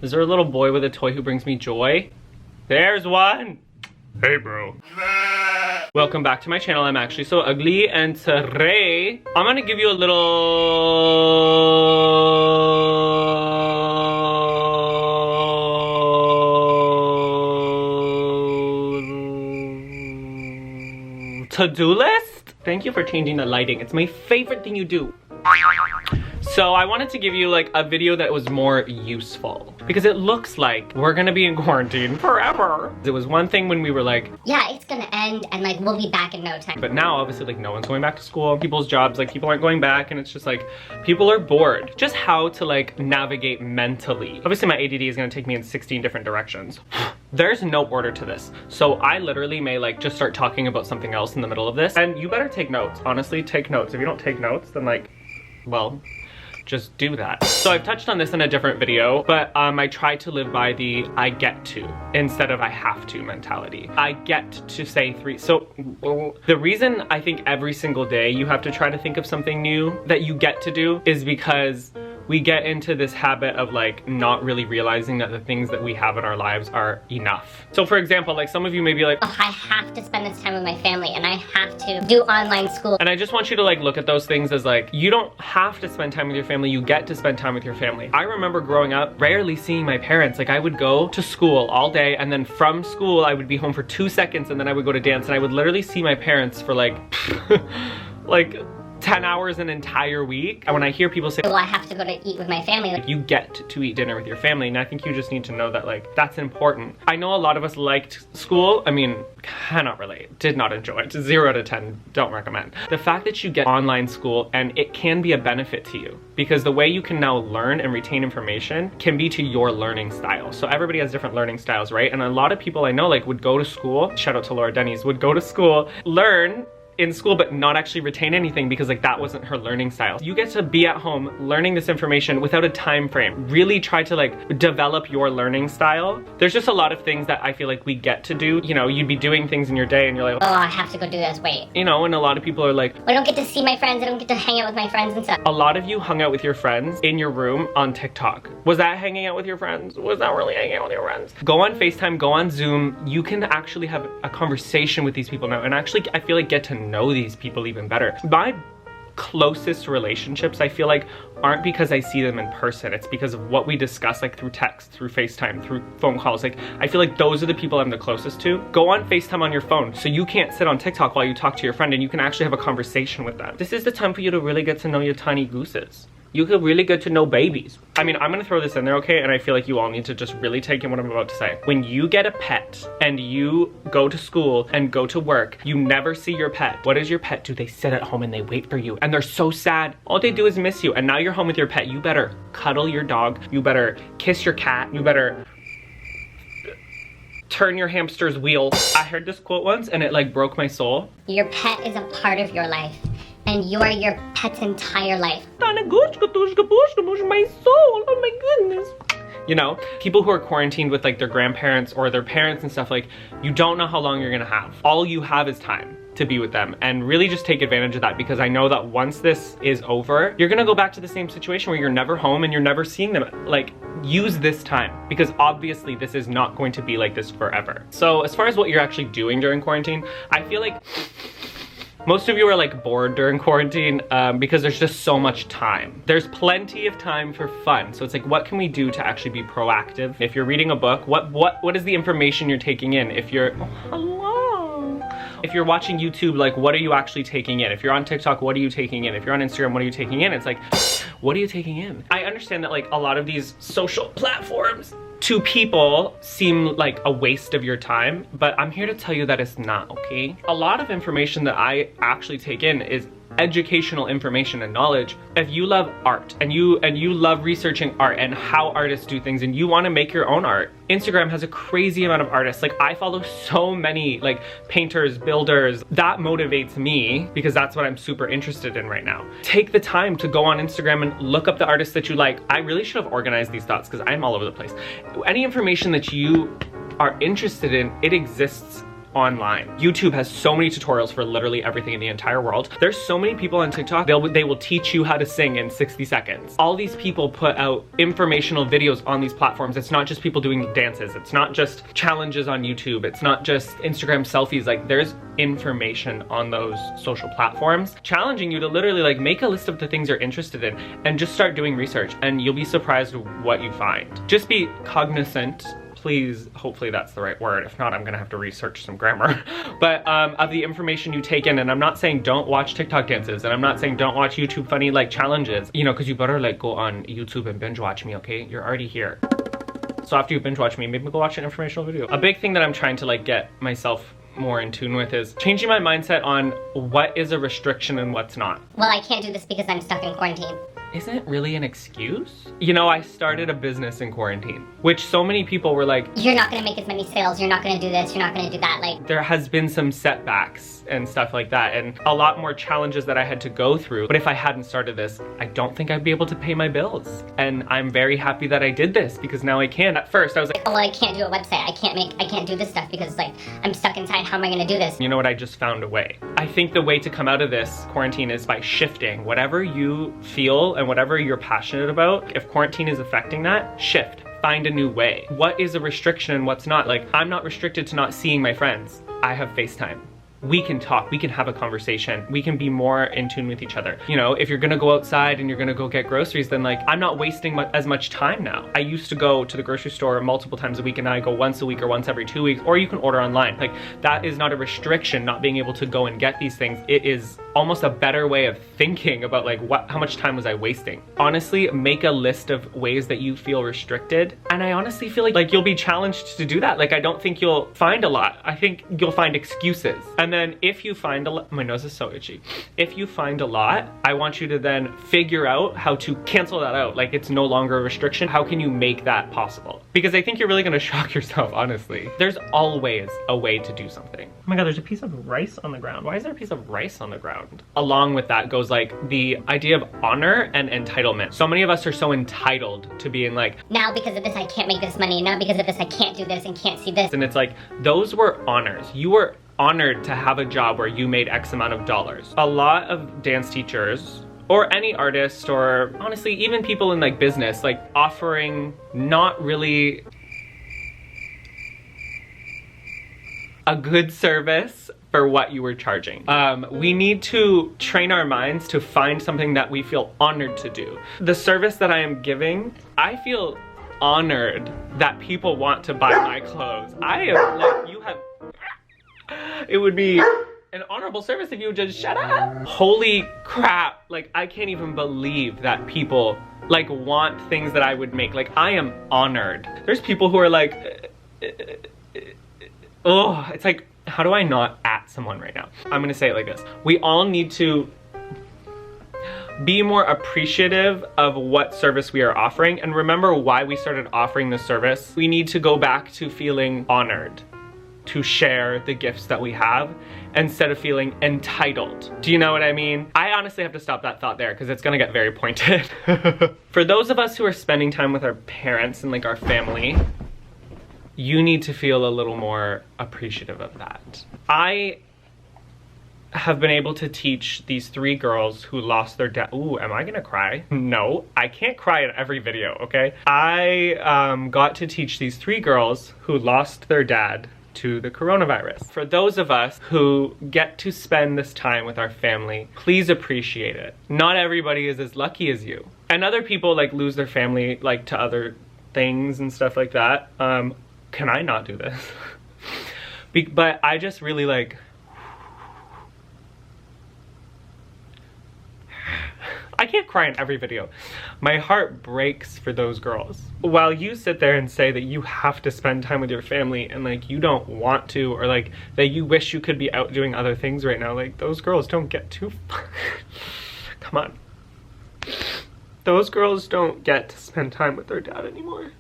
Is there a little boy with a toy who brings me joy? There's one! Hey, bro. Welcome back to my channel. I'm actually so ugly, and today I'm gonna give you a little to-do list. Thank you for changing the lighting. It's my favorite thing you do. So I wanted to give you like a video that was more useful because it looks like we're gonna be in quarantine forever. It was one thing when we were like, yeah, it's gonna end and like we'll be back in no time. But now obviously like no one's going back to school. People's jobs, like people aren't going back, and it's just like people are bored. Just how to like navigate mentally. Obviously my ADD is gonna take me in 16 different directions. There's no order to this. So I literally may like just start talking about something else in the middle of this. And you better take notes. Honestly, take notes. If you don't take notes, then like, well, just do that. So I've touched on this in a different video, but I try to live by the I get to instead of I have to mentality. I get to say three. So the reason I think every single day you have to try to think of something new that you get to do is because we get into this habit of like not really realizing that the things that we have in our lives are enough. So for example, like some of you may be like, oh, I have to spend this time with my family and I have to do online school. And I just want you to like look at those things as like, you don't have to spend time with your family, you get to spend time with your family. I remember growing up, rarely seeing my parents. Like I would go to school all day, and then from school I would be home for 2 seconds, and then I would go to dance, and I would literally see my parents for like, like 10 hours an entire week. And when I hear people say, well, I have to go to eat with my family. Like, you get to eat dinner with your family, and I think you just need to know that like, that's important. I know a lot of us liked school. I mean, cannot relate, did not enjoy it. 0 to 10, don't recommend. The fact that you get online school, and it can be a benefit to you because the way you can now learn and retain information can be to your learning style. So everybody has different learning styles, right? And a lot of people I know like would go to school, shout out to Laura Denny's, would go to school, learn in school, but not actually retain anything because like that wasn't her learning style. You get to be at home learning this information without a time frame. Really try to like develop your learning style. There's just a lot of things that I feel like we get to do. You know, you'd be doing things in your day and you're like, oh, I have to go do this, wait. You know, and a lot of people are like, I don't get to see my friends, I don't get to hang out with my friends and stuff. A lot of you hung out with your friends in your room on TikTok. Was that hanging out with your friends? Was that really hanging out with your friends? Go on FaceTime, go on Zoom. You can actually have a conversation with these people now, and actually I feel like get to know these people even better. My closest relationships, I feel like, aren't because I see them in person. It's because of what we discuss like through text, through FaceTime, through phone calls. Like I feel like those are the people I'm the closest to. Go on FaceTime on your phone so you can't sit on TikTok while you talk to your friend, and you can actually have a conversation with them. This is the time for you to really get to know your tiny gooses. You could really get to know babies. I mean, I'm gonna throw this in there, okay? And I feel like you all need to just really take in what I'm about to say. When you get a pet and you go to school and go to work, you never see your pet. What does your pet do? They sit at home and they wait for you, and they're so sad. All they do is miss you, and now you're home with your pet. You better cuddle your dog. You better kiss your cat. You better turn your hamster's wheel. I heard this quote once and it like broke my soul. Your pet is a part of your life, and you are your pet's entire life. My soul, oh my goodness. You know, people who are quarantined with like their grandparents or their parents and stuff, like you don't know how long you're gonna have. All you have is time to be with them, and really just take advantage of that, because I know that once this is over, you're gonna go back to the same situation where you're never home and you're never seeing them. Like, use this time, because obviously this is not going to be like this forever. So as far as what you're actually doing during quarantine, I feel like most of you are like bored during quarantine because there's just so much time. There's plenty of time for fun. So it's like, what can we do to actually be proactive? If you're reading a book, what is the information you're taking in? If you're, oh, hello. If you're watching YouTube, like what are you actually taking in? If you're on TikTok, what are you taking in? If you're on Instagram, what are you taking in? It's like, what are you taking in? I understand that like a lot of these social platforms to people seem like a waste of your time, but I'm here to tell you that it's not, okay? A lot of information that I actually take in is educational information and knowledge. If you love art and you love researching art and how artists do things, and you want to make your own art, Instagram has a crazy amount of artists. Like I follow so many like painters, builders. That motivates me because that's what I'm super interested in right now. Take the time to go on Instagram and look up the artists that you like. I really should have organized these thoughts because I'm all over the place. Any information that you are interested in, it exists online. YouTube has so many tutorials for literally everything in the entire world. There's so many people on TikTok, they will teach you how to sing in 60 seconds. All these people put out informational videos on these platforms. It's not just people doing dances. It's not just challenges on YouTube. It's not just Instagram selfies. Like, there's information on those social platforms challenging you to literally like make a list of the things you're interested in and just start doing research, and you'll be surprised what you find. Just be cognizant, please, hopefully that's the right word. If not, I'm gonna have to research some grammar. But of the information you take in, and I'm not saying don't watch TikTok dances, and I'm not saying don't watch YouTube funny like challenges, you know, because you better like go on YouTube and binge watch me, okay? You're already here. So after you binge watch me, maybe go watch an informational video. A big thing that I'm trying to like get myself more in tune with is changing my mindset on what is a restriction and what's not. Well, I can't do this because I'm stuck in quarantine. Isn't really an excuse? You know, I started a business in quarantine, which so many people were like, you're not gonna make as many sales, you're not gonna do this, you're not gonna do that. Like, there has been some setbacks and stuff like that, and a lot more challenges that I had to go through. But if I hadn't started this, I don't think I'd be able to pay my bills. And I'm very happy that I did this because now I can. At first I was like, oh, well, I can't do a website, I can't do this stuff because like I'm stuck inside, how am I gonna do this? You know what, I just found a way. I think the way to come out of this quarantine is by shifting. Whatever you feel and whatever you're passionate about, if quarantine is affecting that, shift. Find a new way. What is a restriction and what's not? Like, I'm not restricted to not seeing my friends. I have FaceTime. We can talk, we can have a conversation, we can be more in tune with each other. You know, if you're gonna go outside and you're gonna go get groceries, then like, I'm not wasting as much time now. I used to go to the grocery store multiple times a week, and now I go once a week or once every 2 weeks, or you can order online. Like, that is not a restriction, not being able to go and get these things. It is almost a better way of thinking about like, how much time was I wasting? Honestly, make a list of ways that you feel restricted, and I honestly feel like you'll be challenged to do that. Like, I don't think you'll find a lot. I think you'll find excuses. And then if you find a lot, my nose is so itchy. If you find a lot, I want you to then figure out how to cancel that out. Like, it's no longer a restriction. How can you make that possible? Because I think you're really gonna shock yourself, honestly. There's always a way to do something. Oh my God, there's a piece of rice on the ground. Why is there a piece of rice on the ground? Along with that goes like the idea of honor and entitlement. So many of us are so entitled to being like, now because of this I can't make this money, now because of this I can't do this and can't see this. and it's like, those were honors. You were honored to have a job where you made X amount of dollars. A lot of dance teachers or any artist, or honestly even people in like business, like offering not really a good service for what you were charging. We need to train our minds to find something that we feel honored to do. The service that I am giving, I feel honored that people want to buy my clothes. I am like, you have, it would be an honorable service if you would just shut up. Holy crap, like I can't even believe that people like want things that I would make. Like, I am honored. There's people who are like, oh, it's like, how do I not at someone right now? I'm gonna say it like this. We all need to be more appreciative of what service we are offering and remember why we started offering the service. We need to go back to feeling honored to share the gifts that we have instead of feeling entitled. Do you know what I mean? I honestly have to stop that thought there because it's gonna get very pointed. For those of us who are spending time with our parents and like our family, you need to feel a little more appreciative of that. I have been able to teach these 3 girls who lost their dad. Ooh, am I gonna cry? No, I can't cry in every video, okay? I got to teach these 3 girls who lost their dad to the coronavirus. For those of us who get to spend this time with our family, please appreciate it. Not everybody is as lucky as you. And other people like lose their family like to other things and stuff like that. Can I not do this? But I just really like, I can't cry in every video. My heart breaks for those girls. While you sit there and say that you have to spend time with your family and like you don't want to, or like that you wish you could be out doing other things right now, like those girls don't get to, come on. Those girls don't get to spend time with their dad anymore.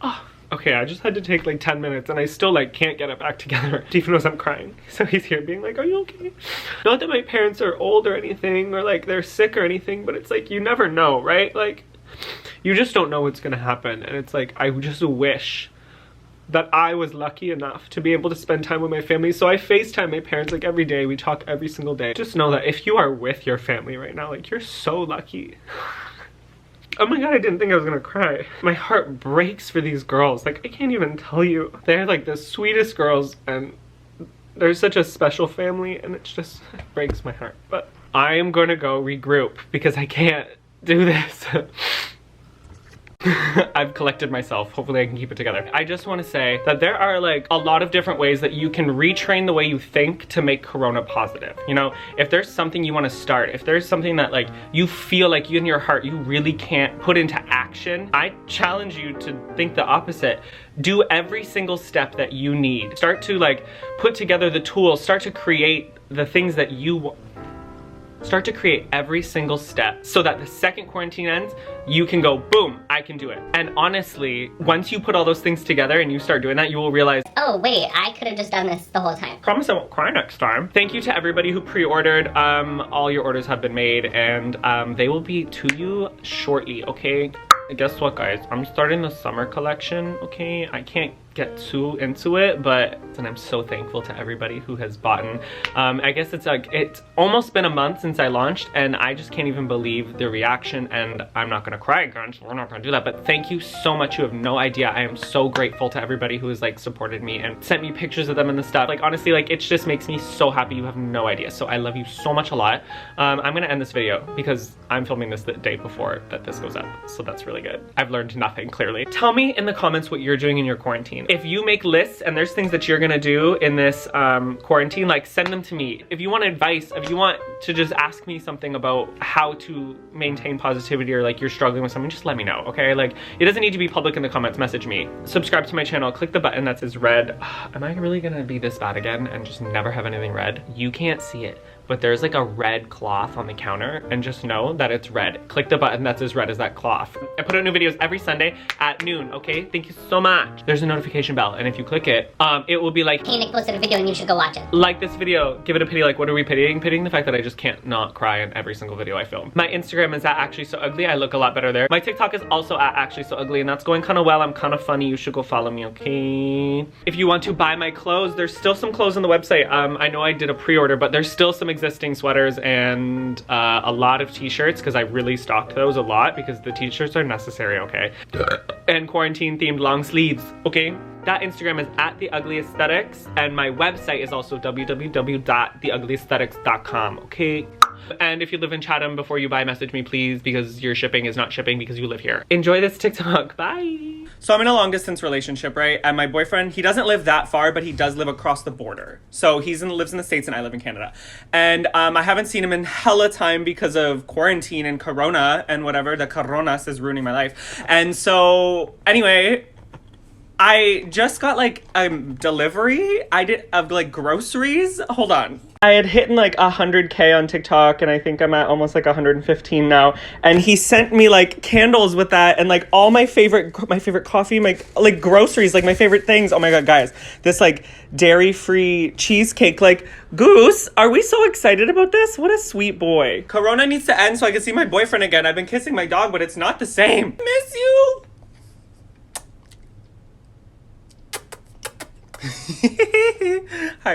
Oh. Okay, I just had to take like 10 minutes and I still like can't get it back together even as I'm crying. So he's here being like, are you okay? Not that my parents are old or anything or like they're sick or anything, but it's like you never know, right? Like you just don't know what's gonna happen. And it's like, I just wish that I was lucky enough to be able to spend time with my family. So I FaceTime my parents like every day. We talk every single day. Just know that if you are with your family right now, like, you're so lucky. Oh my god, I didn't think I was gonna cry. My heart breaks for these girls. Like, I can't even tell you. They're like the sweetest girls, and they're such a special family, and it just breaks my heart. But I am gonna go regroup because I can't do this. I've collected myself. Hopefully I can keep it together. I just want to say that there are like a lot of different ways that you can retrain the way you think to make Corona positive. You know, if there's something you want to start, if there's something that like you feel like you in your heart you really can't put into action, I challenge you to think the opposite. Do every single step that you need. Start to like put together the tools, start to create the things that you want. Start to create every single step so that the second quarantine ends, you can go, boom, I can do it. And honestly, once you put all those things together and you start doing that, you will realize, oh wait, I could have just done this the whole time. promise I won't cry next time. Thank you to everybody who pre-ordered. All your orders have been made, and they will be to you shortly, okay? Guess what, guys? I'm starting the summer collection, okay? I can't get too into it, but and I'm so thankful to everybody who has bought. I guess it's like, it's almost been a month since I launched, and I just can't even believe the reaction, and I'm not gonna cry again, so we're not gonna do that, but thank you so much. You have no idea. I am so grateful to everybody who has like supported me and sent me pictures of them and the stuff. Like, honestly, like, it just makes me so happy. You have no idea. So I love you so much a lot. I'm gonna end this video because I'm filming this the day before that this goes up, so that's really good. I've learned nothing, clearly. Tell me in the comments what you're doing in your quarantine. If you make lists and there's things that you're gonna do in this quarantine, like, send them to me. If you want advice, if you want to just ask me something about how to maintain positivity, or like you're struggling with something, just let me know, okay? Like, it doesn't need to be public in the comments, message me. Subscribe to my channel, click the button that says red. Am I really gonna be this bad again and just never have anything red? You can't see it, but there's like a red cloth on the counter, and just know that it's red. Click the button that's as red as that cloth. I put out new videos every Sunday at noon, okay? Thank you so much. There's a notification bell, and if you click it, it will be like, Hey, Nick posted a video and you should go watch it. like this video, give it a pity. Like, what are we pitying? Pitying the fact that I just can't not cry in every single video I film. My Instagram is at Actually So Ugly. I look a lot better there. My TikTok is also at Actually So Ugly, and that's going kind of well. I'm kind of funny. You should go follow me, okay? If you want to buy my clothes, there's still some clothes on the website. I know I did a pre-order, but there's still some existing sweaters and a lot of t-shirts, because I really stocked those a lot because the t-shirts are necessary, okay? And quarantine themed long sleeves, okay? That Instagram is at The Ugly Aesthetics, and my website is also www.theuglyaesthetics.com, okay? And if you live in Chatham, before you buy, message me please, because your shipping is not shipping because you live here. Enjoy this TikTok, bye! So I'm in a long distance relationship, right? And my boyfriend, he doesn't live that far, but he does live across the border. So lives in the States and I live in Canada. And I haven't seen him in hella time because of quarantine and Corona and whatever. The Coronas is ruining my life. And so, anyway, I just got like a delivery of like groceries. Hold on. I had hit like 100K on TikTok, and I think I'm at almost like 115 now. And he sent me like candles with that, and like all my favorite coffee, my like groceries, like my favorite things. Oh my god, guys, this like dairy-free cheesecake. Like, Goose, are we so excited about this? What a sweet boy. Corona needs to end so I can see my boyfriend again. I've been kissing my dog, but it's not the same. Miss you. Hi.